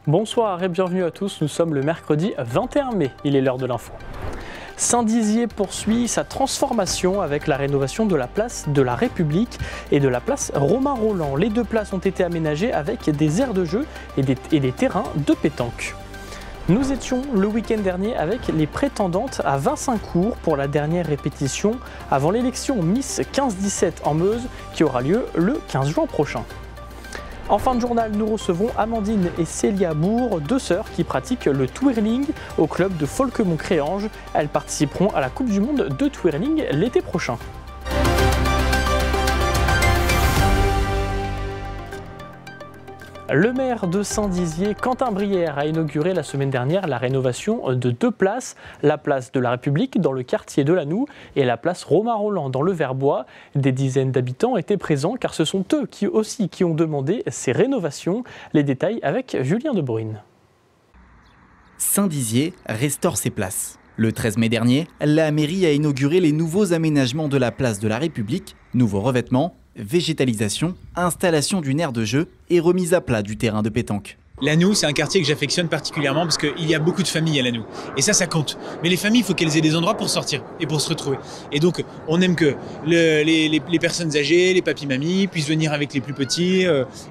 Bonsoir et bienvenue à tous, nous sommes le mercredi 21 mai, il est l'heure de l'info. Saint-Dizier poursuit sa transformation avec la rénovation de la place de la République et de la place Romain-Rolland. Les deux places ont été aménagées avec des aires de jeu et des terrains de pétanque. Nous étions le week-end dernier avec les prétendantes à Vincencourt pour la dernière répétition avant l'élection Miss 15-17 en Meuse qui aura lieu le 15 juin prochain. En fin de journal, nous recevons Amandine et Célia Bourg, deux sœurs qui pratiquent le twirling au club de Folquemont-Créange. Elles participeront à la Coupe du Monde de twirling l'été prochain. Le maire de Saint-Dizier, Quentin Brière, a inauguré la semaine dernière la rénovation de deux places, la place de la République dans le quartier de Lannou et la place Romain-Rolland dans le Verbois. Des dizaines d'habitants étaient présents car ce sont eux qui ont demandé ces rénovations. Les détails avec Julien De Bruyne. Saint-Dizier restaure ses places. Le 13 mai dernier, la mairie a inauguré les nouveaux aménagements de la place de la République, nouveaux revêtements, végétalisation, installation d'une aire de jeu et remise à plat du terrain de pétanque. Lannou, c'est un quartier que j'affectionne particulièrement parce qu'il y a beaucoup de familles à Lannou. Et ça compte. Mais les familles, il faut qu'elles aient des endroits pour sortir et pour se retrouver. Et donc, on aime que les personnes âgées, les papis-mamies puissent venir avec les plus petits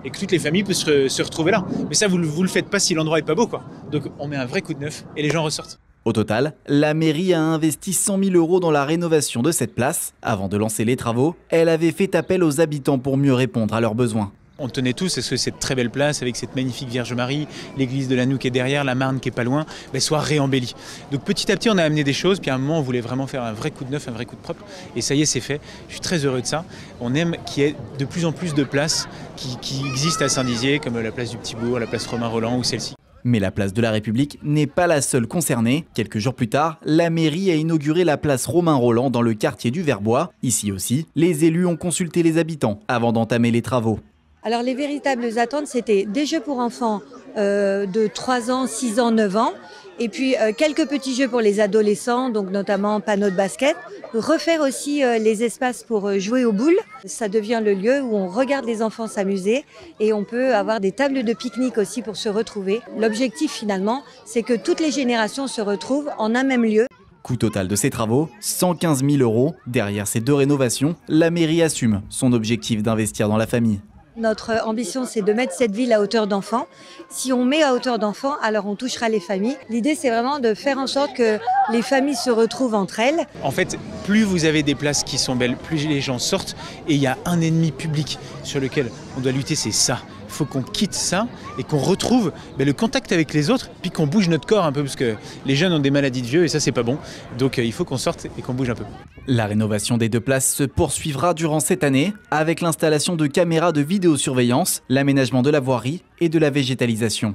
et que toutes les familles puissent se retrouver là. Mais ça, vous le faites pas si l'endroit est pas beau, quoi. Donc, on met un vrai coup de neuf et les gens ressortent. Au total, la mairie a investi 100 000 € dans la rénovation de cette place. Avant de lancer les travaux, elle avait fait appel aux habitants pour mieux répondre à leurs besoins. On tenait tous à ce que cette très belle place, avec cette magnifique Vierge Marie, l'église de Lannou qui est derrière, la Marne qui est pas loin, soit réembellie. Donc petit à petit, on a amené des choses, puis à un moment, on voulait vraiment faire un vrai coup de neuf, un vrai coup de propre. Et ça y est, c'est fait. Je suis très heureux de ça. On aime qu'il y ait de plus en plus de places qui existent à Saint-Dizier, comme la place du Petit Bourg, la place Romain-Rolland ou celle-ci. Mais la place de la République n'est pas la seule concernée. Quelques jours plus tard, la mairie a inauguré la place Romain-Rolland dans le quartier du Verbois. Ici aussi, les élus ont consulté les habitants avant d'entamer les travaux. Alors les véritables attentes, c'était des jeux pour enfants de 3 ans, 6 ans, 9 ans. Et puis quelques petits jeux pour les adolescents, donc notamment panneaux de basket. Refaire aussi les espaces pour jouer aux boules. Ça devient le lieu où on regarde les enfants s'amuser et on peut avoir des tables de pique-nique aussi pour se retrouver. L'objectif finalement, c'est que toutes les générations se retrouvent en un même lieu. Coût total de ces travaux, 115 000 €. Derrière ces deux rénovations, la mairie assume son objectif d'investir dans la famille. Notre ambition, c'est de mettre cette ville à hauteur d'enfant. Si on met à hauteur d'enfant, alors on touchera les familles. L'idée, c'est vraiment de faire en sorte que les familles se retrouvent entre elles. En fait, plus vous avez des places qui sont belles, plus les gens sortent. Et il y a un ennemi public sur lequel on doit lutter, c'est ça. Il faut qu'on quitte ça et qu'on retrouve le contact avec les autres, puis qu'on bouge notre corps un peu, parce que les jeunes ont des maladies de vieux et ça, c'est pas bon. Donc il faut qu'on sorte et qu'on bouge un peu. La rénovation des deux places se poursuivra durant cette année avec l'installation de caméras de vidéosurveillance, l'aménagement de la voirie et de la végétalisation.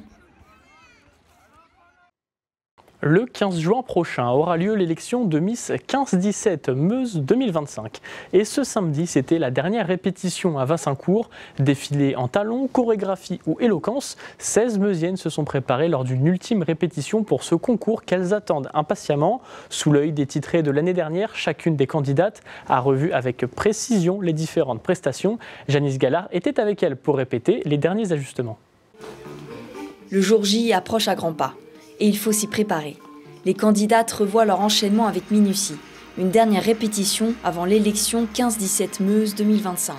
Le 15 juin prochain aura lieu l'élection de Miss 15-17 Meuse 2025. Et ce samedi, c'était la dernière répétition à Vincencourt. Défilé en talons, chorégraphie ou éloquence, 16 Meusiennes se sont préparées lors d'une ultime répétition pour ce concours qu'elles attendent impatiemment. Sous l'œil des titrés de l'année dernière, chacune des candidates a revu avec précision les différentes prestations. Janice Gallard était avec elle pour répéter les derniers ajustements. Le jour J approche à grands pas. Et il faut s'y préparer. Les candidates revoient leur enchaînement avec minutie. Une dernière répétition avant l'élection 15-17 Meuse 2025.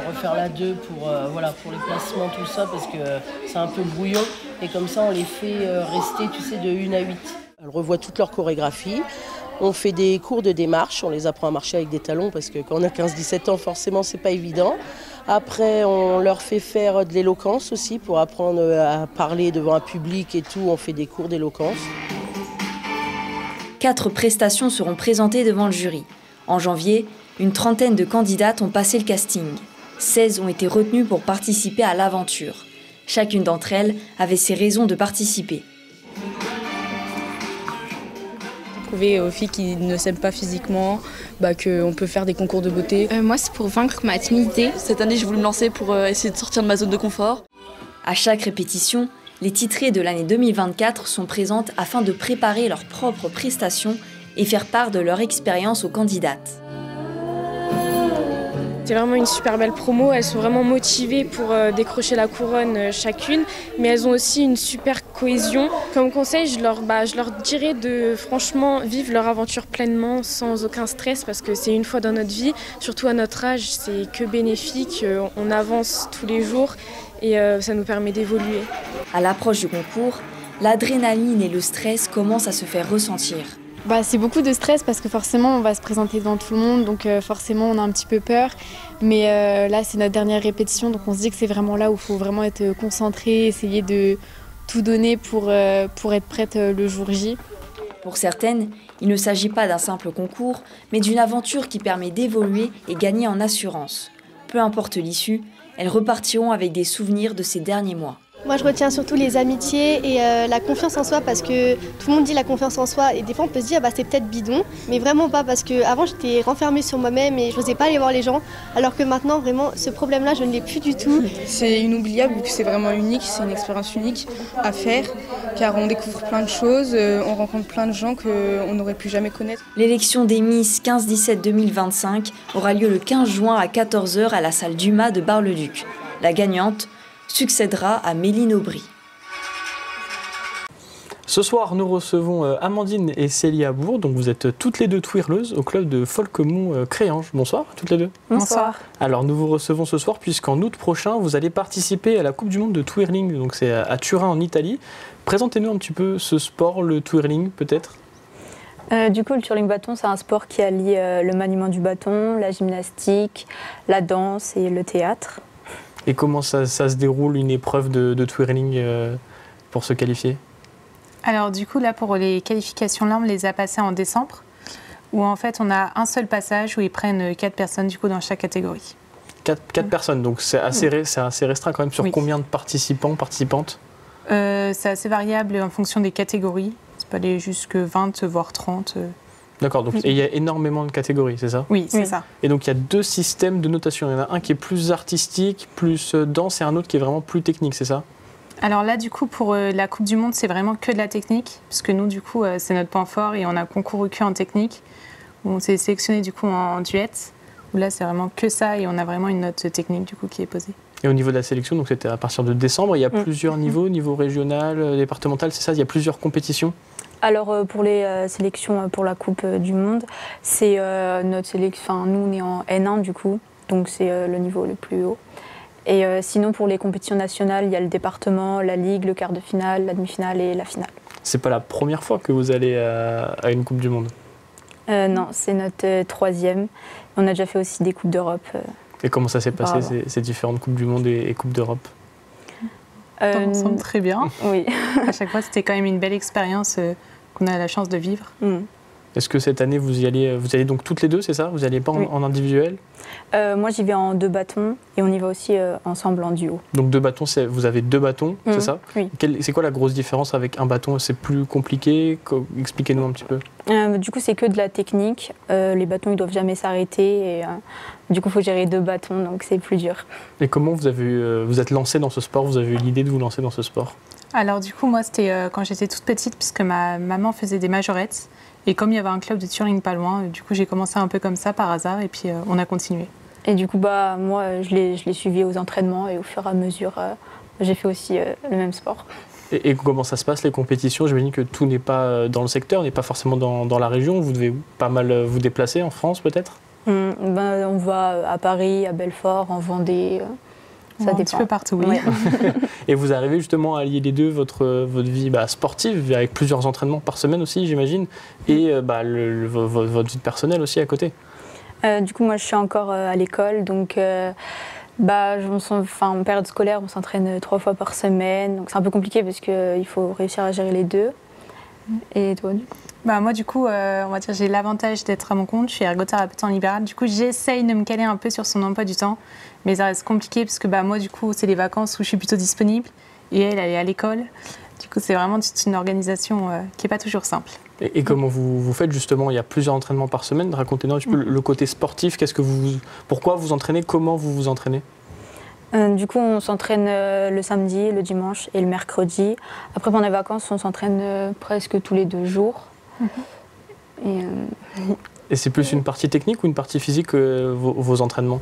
Refaire la 2 pour les placements, tout ça, parce que c'est un peu brouillon. Et comme ça, on les fait rester, de 1 à 8. Elles revoient toute leur chorégraphie. On fait des cours de démarche, on les apprend à marcher avec des talons, parce que quand on a 15-17 ans, forcément, c'est pas évident. Après, on leur fait faire de l'éloquence aussi pour apprendre à parler devant un public et tout. On fait des cours d'éloquence. 4 prestations seront présentées devant le jury. En janvier, une trentaine de candidates ont passé le casting. 16 ont été retenues pour participer à l'aventure. Chacune d'entre elles avait ses raisons de participer. Prouver aux filles qui ne s'aiment pas physiquement qu'on peut faire des concours de beauté. Moi, c'est pour vaincre ma timidité. Cette année, j'ai voulu me lancer pour essayer de sortir de ma zone de confort. À chaque répétition, les titrées de l'année 2024 sont présentes afin de préparer leurs propres prestations et faire part de leur expérience aux candidates. C'est vraiment une super belle promo, elles sont vraiment motivées pour décrocher la couronne chacune, mais elles ont aussi une super cohésion. Comme conseil, je leur dirais de franchement vivre leur aventure pleinement, sans aucun stress, parce que c'est une fois dans notre vie, surtout à notre âge, c'est que bénéfique, on avance tous les jours et ça nous permet d'évoluer. À l'approche du concours, l'adrénaline et le stress commencent à se faire ressentir. C'est beaucoup de stress parce que forcément on va se présenter devant tout le monde, donc forcément on a un petit peu peur. Mais là c'est notre dernière répétition, donc on se dit que c'est vraiment là où il faut vraiment être concentré, essayer de tout donner pour être prête le jour J. Pour certaines, il ne s'agit pas d'un simple concours, mais d'une aventure qui permet d'évoluer et gagner en assurance. Peu importe l'issue, elles repartiront avec des souvenirs de ces derniers mois. Moi, je retiens surtout les amitiés et la confiance en soi, parce que tout le monde dit la confiance en soi et des fois on peut se dire c'est peut-être bidon, mais vraiment pas, parce qu'avant j'étais renfermée sur moi-même et je n'osais pas aller voir les gens, alors que maintenant vraiment ce problème-là je ne l'ai plus du tout. C'est inoubliable, c'est vraiment unique, c'est une expérience unique à faire car on découvre plein de choses, on rencontre plein de gens qu'on n'aurait pu jamais connaître. L'élection des Miss 15-17 2025 aura lieu le 15 juin à 14 h à la salle Dumas de Bar-le-Duc. La gagnante succédera à Méline Aubry. Ce soir, nous recevons Amandine et Célia Bourg, donc vous êtes toutes les deux twirleuses au club de Folquemont Créange. Bonsoir à toutes les deux. Bonsoir. Alors nous vous recevons ce soir puisqu'en août prochain, vous allez participer à la Coupe du Monde de twirling, donc c'est à Turin en Italie. Présentez-nous un petit peu ce sport, le twirling peut-être. Du coup, le twirling bâton, c'est un sport qui allie le maniement du bâton, la gymnastique, la danse et le théâtre. Et comment ça se déroule une épreuve de twirling pour se qualifier? Alors du coup, là, pour les qualifications, là, on les a passées en décembre, où en fait, on a un seul passage où ils prennent 4 personnes du coup dans chaque catégorie. 4 personnes, donc c'est assez restreint quand même. Sur combien de participants, participantes? C'est assez variable en fonction des catégories. Ça peut aller jusque 20, voire 30. D'accord, donc et il y a énormément de catégories, c'est ça? Oui, c'est ça. Et donc il y a 2 systèmes de notation. Il y en a un qui est plus artistique, plus danse, et un autre qui est vraiment plus technique, c'est ça? Alors là, du coup, pour la Coupe du Monde, c'est vraiment que de la technique, puisque nous, du coup, c'est notre point fort et on a concouru que en technique, où on s'est sélectionné du coup en duet, où là, c'est vraiment que ça et on a vraiment une note technique du coup qui est posée. Et au niveau de la sélection, donc c'était à partir de décembre, il y a plusieurs niveaux, niveau régional, départemental, c'est ça? Il y a plusieurs compétitions? Alors pour les sélections pour la Coupe du Monde, c'est notre sélection. Enfin, nous on est en N1 du coup, donc c'est le niveau le plus haut. Et sinon pour les compétitions nationales, il y a le département, la ligue, le quart de finale, la demi-finale et la finale. C'est pas la première fois que vous allez à une Coupe du Monde? Non, c'est notre 3e. On a déjà fait aussi des Coupes d'Europe. Et comment ça s'est passé ces différentes Coupes du Monde et Coupes d'Europe? Ça me semble très bien. Oui. À chaque fois, c'était quand même une belle expérience qu'on a la chance de vivre. Est-ce que cette année, vous y allez donc toutes les deux, c'est ça? Vous n'allez pas en individuel? Moi, j'y vais en 2 bâtons et on y va aussi ensemble en duo. Donc 2 bâtons, vous avez 2 bâtons, c'est ça? Oui. C'est quoi la grosse différence avec un bâton? C'est plus compliqué? Expliquez-nous un petit peu. Du coup, c'est que de la technique. Les bâtons, ils doivent jamais s'arrêter. Et du coup, il faut gérer 2 bâtons, donc c'est plus dur. Et comment vous êtes lancé dans ce sport? Vous avez eu l'idée de vous lancer dans ce sport? Alors du coup, moi, c'était quand j'étais toute petite, puisque ma maman faisait des majorettes. Et comme il y avait un club de twirling pas loin, du coup, j'ai commencé un peu comme ça, par hasard, et puis on a continué. Et du coup, moi, je l'ai suivi aux entraînements, et au fur et à mesure, j'ai fait aussi le même sport. Et comment ça se passe, les compétitions? J'imagine que tout n'est pas dans le secteur, n'est pas forcément dans la région. Vous devez pas mal vous déplacer en France, peut-être? On va à Paris, à Belfort, en Vendée. Ça dépend. Un petit peu partout, oui. Ouais. Et vous arrivez justement à allier les deux, votre vie sportive, avec plusieurs entraînements par semaine aussi, j'imagine, et votre vie personnelle aussi à côté? Du coup, moi, je suis encore à l'école, donc en période scolaire, on s'entraîne 3 fois par semaine, donc c'est un peu compliqué parce qu'il faut réussir à gérer les deux. Et toi, du coup? Moi, du coup, on va dire, j'ai l'avantage d'être à mon compte. Je suis ergothérapeute en libéral. Du coup, j'essaye de me caler un peu sur son emploi du temps. Mais ça reste compliqué parce que moi, du coup, c'est les vacances où je suis plutôt disponible. Et elle est à l'école. Du coup, c'est vraiment une organisation qui n'est pas toujours simple. Et comment vous faites justement? Il y a plusieurs entraînements par semaine. Racontez-nous un petit peu le côté sportif. Pourquoi vous entraînez? Comment vous vous entraînez? Du coup, on s'entraîne le samedi, le dimanche et le mercredi. Après, pendant les vacances, on s'entraîne presque tous les 2 jours. Et c'est plus une partie technique ou une partie physique vos entraînements?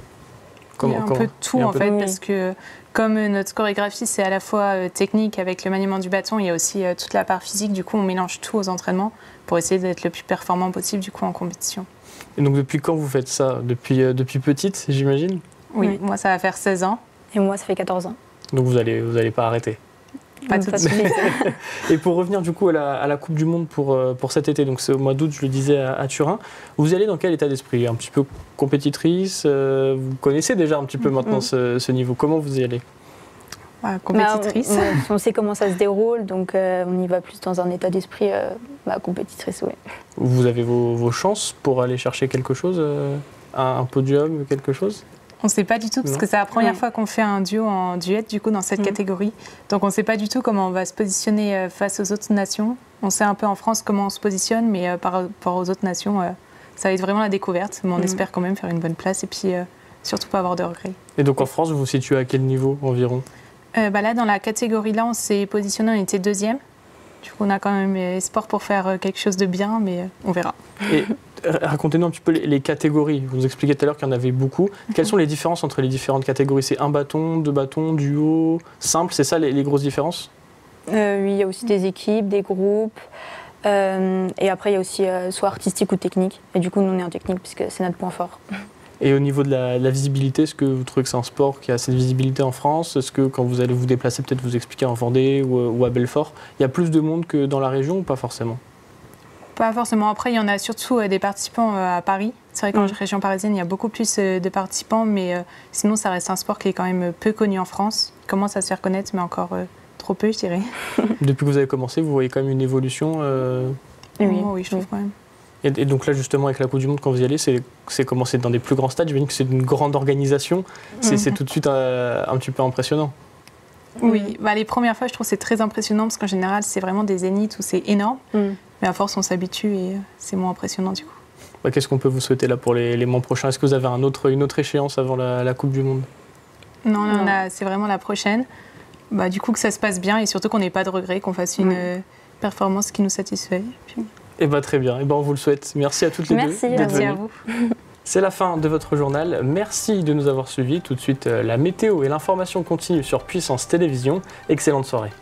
Il y a un peu de tout en fait, parce que comme notre chorégraphie c'est à la fois technique avec le maniement du bâton, il y a aussi toute la part physique, du coup on mélange tout aux entraînements pour essayer d'être le plus performant possible du coup en compétition. Et donc depuis quand vous faites ça? Depuis petite, j'imagine? Oui, moi ça va faire 16 ans. Et moi ça fait 14 ans. Donc vous allez pas arrêter? Pas tout de suite. Et pour revenir du coup à la Coupe du Monde pour cet été, donc c'est au mois d'août, je le disais à Turin, vous allez dans quel état d'esprit? Un petit peu compétitrice, vous connaissez déjà un petit peu maintenant ce niveau, comment vous y allez? Compétitrice. On sait comment ça se déroule, donc on y va plus dans un état d'esprit compétitrice, oui. Vous avez vos chances pour aller chercher quelque chose, un podium, quelque chose? On ne sait pas du tout, parce que c'est la première fois qu'on fait un duo en duet, du coup, dans cette catégorie. Donc on ne sait pas du tout comment on va se positionner face aux autres nations. On sait un peu en France comment on se positionne, mais par rapport aux autres nations, ça va être vraiment la découverte. Mais on espère quand même faire une bonne place et puis surtout pas avoir de regrets. Et donc en France, vous vous situez à quel niveau environ? Là, dans la catégorie là, on s'est positionné, on était 2e. Du coup, on a quand même espoir pour faire quelque chose de bien, mais on verra. Et racontez-nous un petit peu les catégories. Vous nous expliquiez tout à l'heure qu'il y en avait beaucoup. Quelles sont les différences entre les différentes catégories? C'est un bâton, 2 bâtons, duo, simple, c'est ça les grosses différences? Oui, il y a aussi des équipes, des groupes. Et après, il y a aussi soit artistique ou technique. Et du coup, nous, on est en technique puisque c'est notre point fort. Et au niveau de la visibilité, est-ce que vous trouvez que c'est un sport qui a cette visibilité en France? Est-ce que quand vous allez vous déplacer, peut-être vous expliquer en Vendée ou à Belfort, il y a plus de monde que dans la région ou pas forcément? Pas forcément. Après, il y en a surtout des participants à Paris. C'est vrai qu'en région parisienne, il y a beaucoup plus de participants, mais sinon, ça reste un sport qui est quand même peu connu en France. Il commence à se faire connaître, mais encore trop peu, je dirais. Depuis que vous avez commencé, vous voyez quand même une évolution Oui, je trouve quand même. Et donc là, justement, avec la Coupe du Monde, quand vous y allez, c'est commencé dans des plus grands stades. Je me dis que c'est une grande organisation. C'est tout de suite un petit peu impressionnant. Oui, les premières fois, je trouve que c'est très impressionnant parce qu'en général, c'est vraiment des zéniths où c'est énorme. Mais à force, on s'habitue et c'est moins impressionnant du coup. Qu'est-ce qu'on peut vous souhaiter là pour les mois prochains? Est-ce que vous avez une autre échéance avant la Coupe du Monde? Non, c'est vraiment la prochaine. Du coup, que ça se passe bien et surtout qu'on n'ait pas de regrets, qu'on fasse une performance qui nous satisfait. Très bien. On vous le souhaite. Merci à toutes les deux. Merci à vous. C'est la fin de votre journal. Merci de nous avoir suivis. Tout de suite, la météo et l'information continue sur Puissance Télévision. Excellente soirée.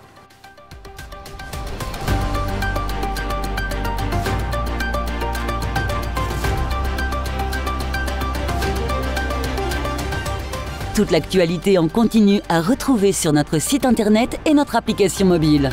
Toute l'actualité en continu à retrouver sur notre site internet et notre application mobile.